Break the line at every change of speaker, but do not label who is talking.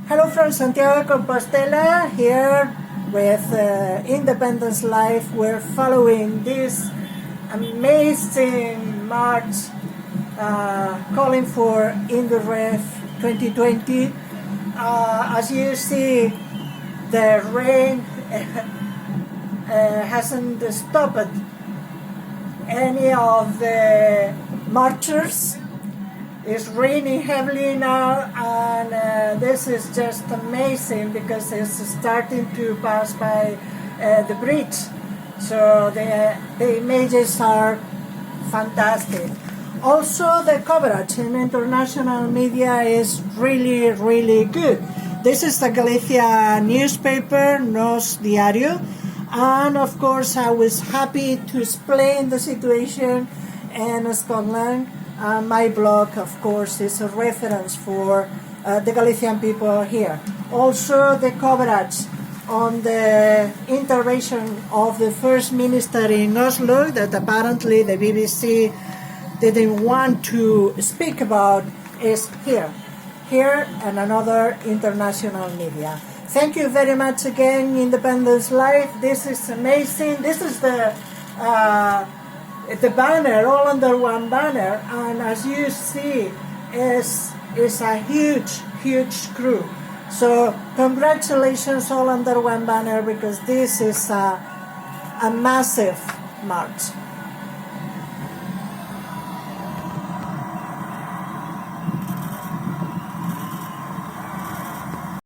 Hello from Santiago de Compostela, here with Independence Life. We're following this amazing march calling for IndoRef 2020. As you see, the rain hasn't stopped any of the marchers. It's raining heavily now, and this is just amazing because it's starting to pass by the bridge. So the images are fantastic. Also, the coverage in international media is really, really good. This is the Galicia newspaper, Nos Diario, and of course I was happy to explain the situation in Scotland. My blog, of course, is a reference for the Galician people here. Also, the coverage on the intervention of the First Minister in Oslo that apparently the BBC didn't want to speak about is here and another international media. Thank you very much again, Independence Life. This is amazing. This is the banner, all under one banner, and as you see, is a huge crew. So congratulations, all under one banner, because this is a massive march.